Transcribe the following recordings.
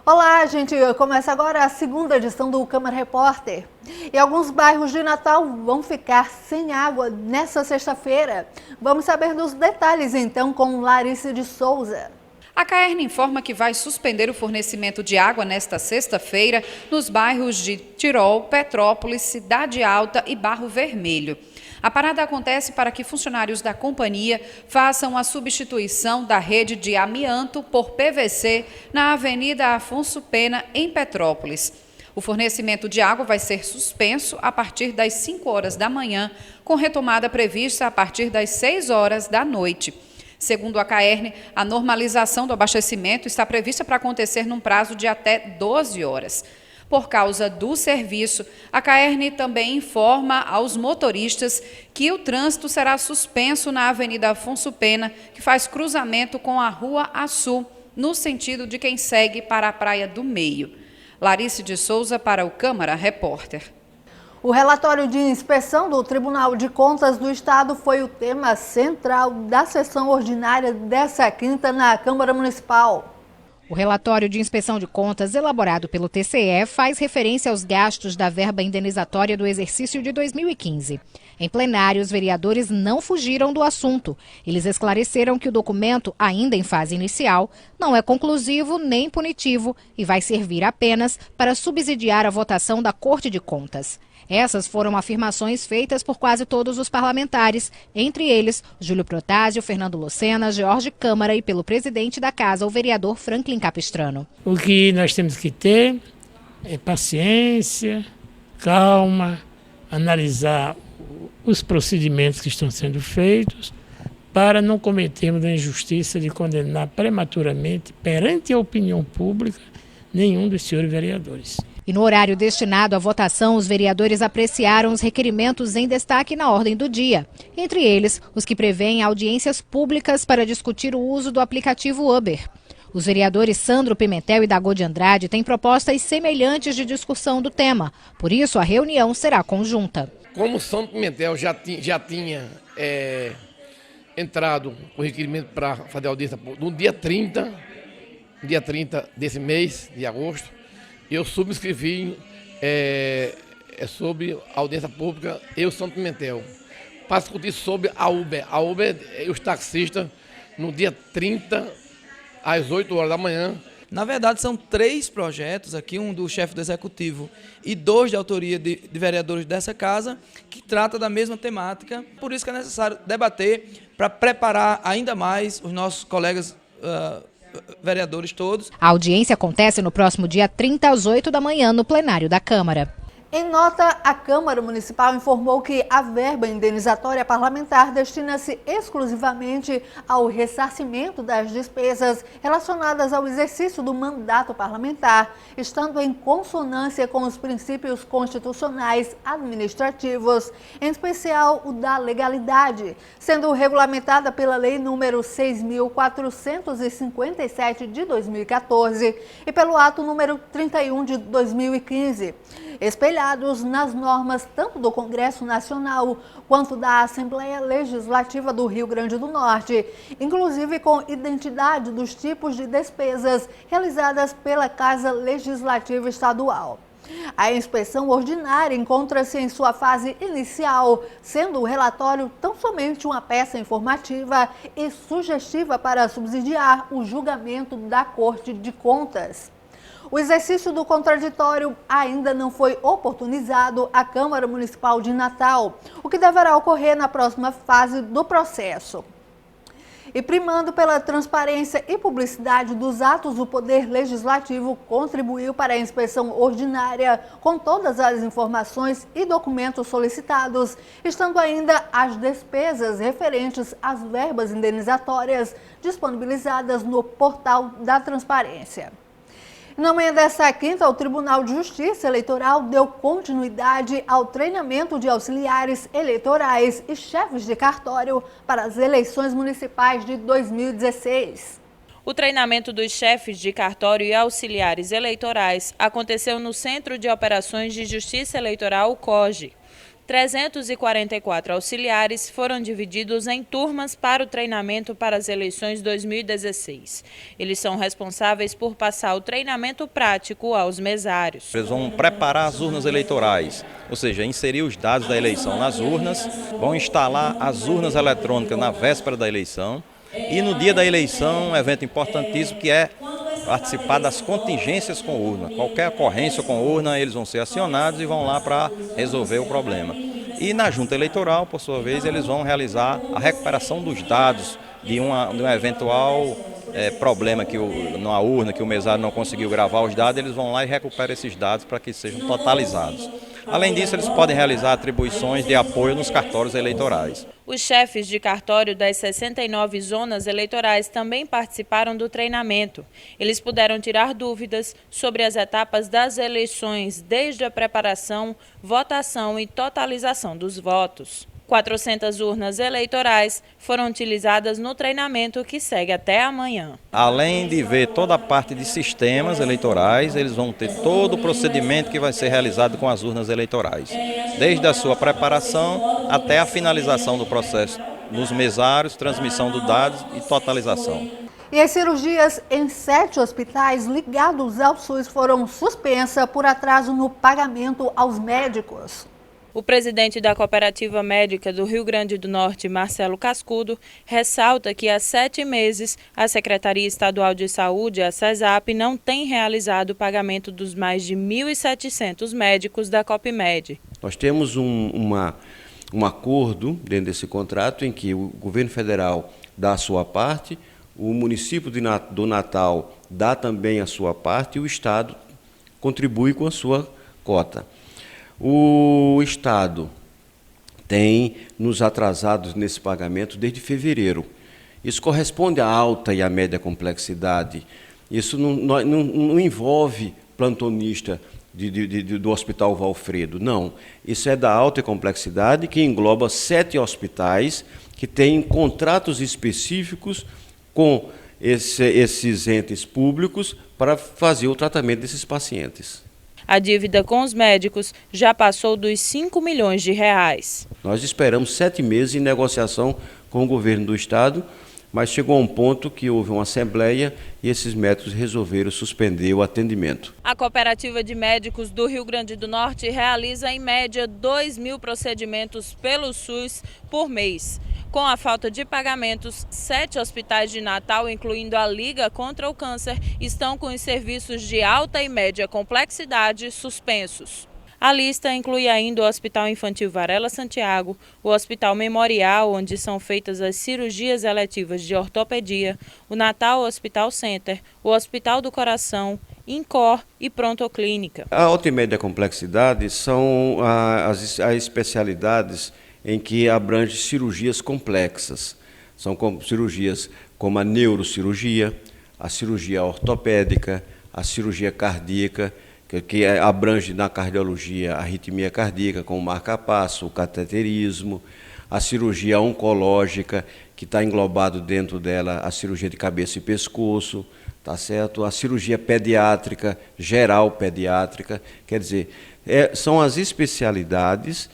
Olá, gente! Começa agora a segunda edição do Câmara Repórter. E alguns bairros de Natal vão ficar sem água nesta sexta-feira. Vamos saber dos detalhes então com Larissa de Souza. A CAERN informa que vai suspender o fornecimento de água nesta sexta-feira nos bairros de Tirol, Petrópolis, Cidade Alta e Barro Vermelho. A parada acontece para que funcionários da companhia façam a substituição da rede de amianto por PVC na Avenida Afonso Pena, em Petrópolis. O fornecimento de água vai ser suspenso a partir das 5 horas da manhã, com retomada prevista a partir das 6 horas da noite. Segundo a CAERN, a normalização do abastecimento está prevista para acontecer num prazo de até 12 horas. Por causa do serviço, a CAERN também informa aos motoristas que o trânsito será suspenso na Avenida Afonso Pena, que faz cruzamento com a Rua Açu, no sentido de quem segue para a Praia do Meio. Larissa de Souza para o Câmara Repórter. O relatório de inspeção do Tribunal de Contas do Estado foi o tema central da sessão ordinária dessa quinta na Câmara Municipal. O relatório de inspeção de contas elaborado pelo TCE faz referência aos gastos da verba indenizatória do exercício de 2015. Em plenário, os vereadores não fugiram do assunto. Eles esclareceram que o documento, ainda em fase inicial, não é conclusivo nem punitivo e vai servir apenas para subsidiar a votação da Corte de Contas. Essas foram afirmações feitas por quase todos os parlamentares, entre eles Júlio Protásio, Fernando Lucena, Jorge Câmara e pelo presidente da Casa, o vereador Franklin Capistrano. O que nós temos que ter é paciência, calma, analisar os procedimentos que estão sendo feitos para não cometermos a injustiça de condenar prematuramente, perante a opinião pública, nenhum dos senhores vereadores. E no horário destinado à votação, os vereadores apreciaram os requerimentos em destaque na ordem do dia. Entre eles, os que prevêem audiências públicas para discutir o uso do aplicativo Uber. Os vereadores Sandro Pimentel e Dagô de Andrade têm propostas semelhantes de discussão do tema. Por isso, a reunião será conjunta. Como Sandro Pimentel já tinha entrado com requerimento para fazer audiência no dia 30 desse mês de agosto, eu subscrevi sobre a audiência pública, eu, Sandro Pimentel, para discutir sobre a Uber. A Uber e os taxistas, no dia 30, às 8 horas da manhã. Na verdade, são 3 projetos aqui, um do chefe do Executivo e 2 de autoria de vereadores dessa casa, que trata da mesma temática. Por isso que é necessário debater para preparar ainda mais os nossos colegas vereadores todos. A audiência acontece no próximo dia 30 às 8 da manhã no plenário da Câmara. Em nota, a Câmara Municipal informou que a verba indenizatória parlamentar destina-se exclusivamente ao ressarcimento das despesas relacionadas ao exercício do mandato parlamentar, estando em consonância com os princípios constitucionais administrativos, em especial o da legalidade, sendo regulamentada pela Lei número 6.457 de 2014 e pelo Ato número 31 de 2015, espelhados nas normas tanto do Congresso Nacional quanto da Assembleia Legislativa do Rio Grande do Norte, inclusive com identidade dos tipos de despesas realizadas pela Casa Legislativa Estadual. A inspeção ordinária encontra-se em sua fase inicial, sendo o relatório tão somente uma peça informativa e sugestiva para subsidiar o julgamento da Corte de Contas. O exercício do contraditório ainda não foi oportunizado à Câmara Municipal de Natal, o que deverá ocorrer na próxima fase do processo. E primando pela transparência e publicidade dos atos, o Poder Legislativo contribuiu para a inspeção ordinária com todas as informações e documentos solicitados, estando ainda as despesas referentes às verbas indenizatórias disponibilizadas no portal da Transparência. Na manhã desta quinta, o Tribunal de Justiça Eleitoral deu continuidade ao treinamento de auxiliares eleitorais e chefes de cartório para as eleições municipais de 2016. O treinamento dos chefes de cartório e auxiliares eleitorais aconteceu no Centro de Operações de Justiça Eleitoral, COGE. 344 auxiliares foram divididos em turmas para o treinamento para as eleições 2016. Eles são responsáveis por passar o treinamento prático aos mesários. Eles vão preparar as urnas eleitorais, ou seja, inserir os dados da eleição nas urnas, vão instalar as urnas eletrônicas na véspera da eleição e no dia da eleição, um evento importantíssimo que é participar das contingências com urna. Qualquer ocorrência com urna, eles vão ser acionados e vão lá para resolver o problema. E na junta eleitoral, por sua vez, eles vão realizar a recuperação dos dados de um eventual problema que na urna, que o mesário não conseguiu gravar os dados, eles vão lá e recuperam esses dados para que sejam totalizados. Além disso, eles podem realizar atribuições de apoio nos cartórios eleitorais. Os chefes de cartório das 69 zonas eleitorais também participaram do treinamento. Eles puderam tirar dúvidas sobre as etapas das eleições, desde a preparação, votação e totalização dos votos. 400 urnas eleitorais foram utilizadas no treinamento que segue até amanhã. Além de ver toda a parte de sistemas eleitorais, eles vão ter todo o procedimento que vai ser realizado com as urnas eleitorais, desde a sua preparação até a finalização do processo nos mesários, transmissão dos dados e totalização. E as cirurgias em 7 hospitais ligados ao SUS foram suspensas por atraso no pagamento aos médicos. O presidente da Cooperativa Médica do Rio Grande do Norte, Marcelo Cascudo, ressalta que há 7 meses a Secretaria Estadual de Saúde, a CESAP, não tem realizado o pagamento dos mais de 1.700 médicos da Copmed. Nós temos um acordo dentro desse contrato em que o governo federal dá a sua parte, o município do Natal dá também a sua parte e o Estado contribui com a sua cota. O Estado tem nos atrasados nesse pagamento desde fevereiro. Isso corresponde à alta e à média complexidade. Isso não envolve plantonista do Hospital Valfredo, não. Isso é da alta complexidade que engloba 7 hospitais que têm contratos específicos com esses entes públicos para fazer o tratamento desses pacientes. A dívida com os médicos já passou dos 5 milhões de reais. Nós esperamos 7 meses em negociação com o governo do Estado, mas chegou a um ponto que houve uma assembleia e esses médicos resolveram suspender o atendimento. A Cooperativa de Médicos do Rio Grande do Norte realiza em média 2.000 procedimentos pelo SUS por mês. Com a falta de pagamentos, 7 hospitais de Natal, incluindo a Liga contra o Câncer, estão com os serviços de alta e média complexidade suspensos. A lista inclui ainda o Hospital Infantil Varela Santiago, o Hospital Memorial, onde são feitas as cirurgias eletivas de ortopedia, o Natal Hospital Center, o Hospital do Coração, INCOR e Prontoclínica. A alta e média complexidade são as especialidades em que abrange cirurgias complexas. São cirurgias como a neurocirurgia, a cirurgia ortopédica, a cirurgia cardíaca, que abrange na cardiologia a arritmia cardíaca, com o marca-passo, o cateterismo, a cirurgia oncológica, que está englobado dentro dela a cirurgia de cabeça e pescoço, tá certo? A cirurgia pediátrica, geral pediátrica, quer dizer, são as especialidades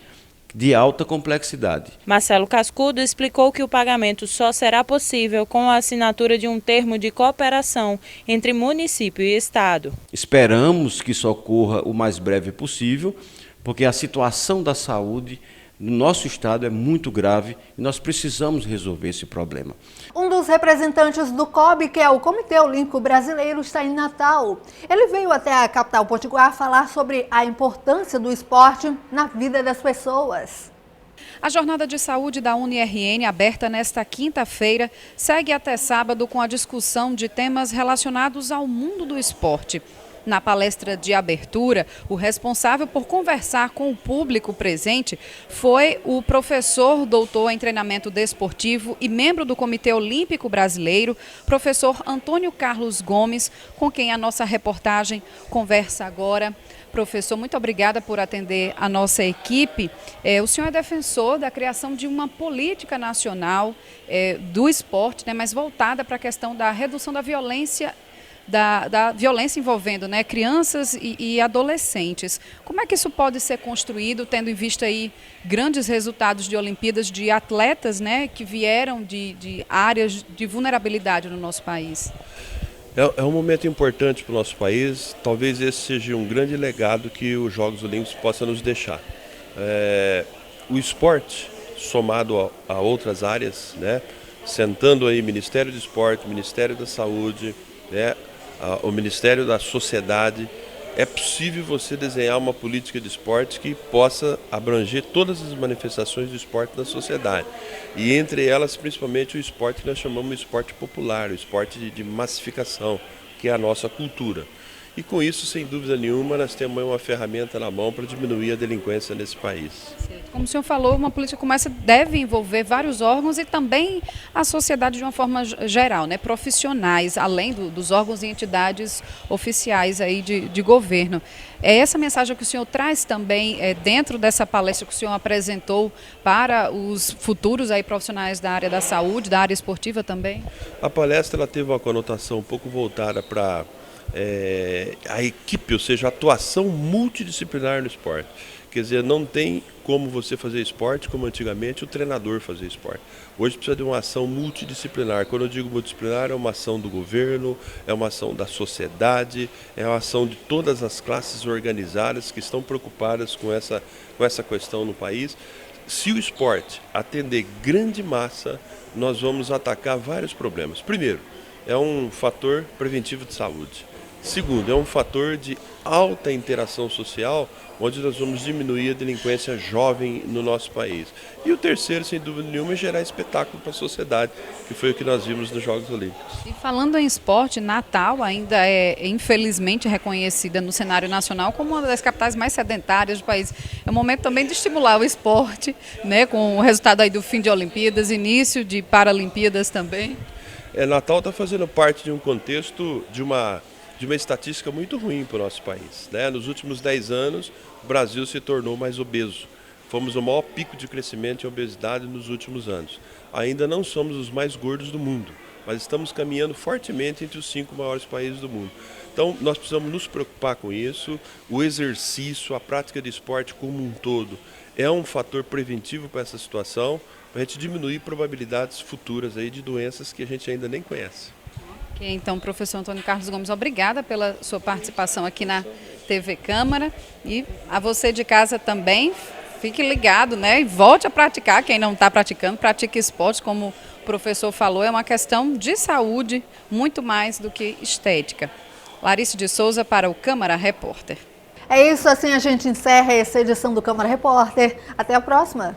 de alta complexidade. Marcelo Cascudo explicou que o pagamento só será possível com a assinatura de um termo de cooperação entre município e Estado. Esperamos que isso ocorra o mais breve possível, porque a situação da saúde no nosso estado é muito grave e nós precisamos resolver esse problema. Um dos representantes do COB, que é o Comitê Olímpico Brasileiro, está em Natal. Ele veio até a capital potiguar falar sobre a importância do esporte na vida das pessoas. A jornada de saúde da UniRN, aberta nesta quinta-feira, segue até sábado com a discussão de temas relacionados ao mundo do esporte. Na palestra de abertura, o responsável por conversar com o público presente foi o professor doutor em treinamento desportivo e membro do Comitê Olímpico Brasileiro, professor Antônio Carlos Gomes, com quem a nossa reportagem conversa agora. Professor, muito obrigada por atender a nossa equipe. O senhor é defensor da criação de uma política nacional do esporte, mas voltada para a questão da redução da violência da violência envolvendo, né, crianças e adolescentes. Como é que isso pode ser construído, tendo em vista aí grandes resultados de Olimpíadas de atletas, né, que vieram de áreas de vulnerabilidade no nosso país? É um momento importante para o nosso país, talvez esse seja um grande legado que os Jogos Olímpicos possam nos deixar. O esporte, somado a outras áreas, né, sentando aí Ministério do Esporte, Ministério da Saúde, né, o Ministério da Sociedade, é possível você desenhar uma política de esporte que possa abranger todas as manifestações do esporte na sociedade. E entre elas, principalmente o esporte que nós chamamos de esporte popular, o esporte de massificação, que é a nossa cultura. E com isso, sem dúvida nenhuma, nós temos uma ferramenta na mão para diminuir a delinquência nesse país. Como o senhor falou, uma política como essa deve envolver vários órgãos e também a sociedade de uma forma geral, né? Profissionais, além dos órgãos e entidades oficiais aí de governo. É essa mensagem que o senhor traz também dentro dessa palestra que o senhor apresentou para os futuros aí profissionais da área da saúde, da área esportiva também? A palestra ela teve uma conotação um pouco voltada para a equipe, ou seja, a atuação multidisciplinar no esporte. Quer dizer, não tem como você fazer esporte como antigamente o treinador fazia esporte. Hoje precisa de uma ação multidisciplinar. Quando eu digo multidisciplinar, é uma ação do governo, é uma ação da sociedade, é uma ação de todas as classes organizadas que estão preocupadas com essa questão no país. Se o esporte atender grande massa, nós vamos atacar vários problemas. Primeiro, é um fator preventivo de saúde. Segundo, é um fator de alta interação social, onde nós vamos diminuir a delinquência jovem no nosso país. E o terceiro, sem dúvida nenhuma, é gerar espetáculo para a sociedade, que foi o que nós vimos nos Jogos Olímpicos. E falando em esporte, Natal ainda é infelizmente reconhecida no cenário nacional como uma das capitais mais sedentárias do país. É um momento também de estimular o esporte, né, com o resultado aí do fim de Olimpíadas, início de Paralimpíadas também. Natal está fazendo parte de um contexto de uma estatística muito ruim para o nosso país, né? Nos últimos 10 anos, o Brasil se tornou mais obeso. Fomos o maior pico de crescimento em obesidade nos últimos anos. Ainda não somos os mais gordos do mundo, mas estamos caminhando fortemente entre os 5 maiores países do mundo. Então, nós precisamos nos preocupar com isso. O exercício, a prática de esporte como um todo, é um fator preventivo para essa situação, para a gente diminuir probabilidades futuras aí de doenças que a gente ainda nem conhece. Então, professor Antônio Carlos Gomes, obrigada pela sua participação aqui na TV Câmara. E a você de casa também, fique ligado, né? E volte a praticar. Quem não está praticando, pratique esporte, como o professor falou, é uma questão de saúde, muito mais do que estética. Larice de Souza para o Câmara Repórter. É isso, assim a gente encerra essa edição do Câmara Repórter. Até a próxima.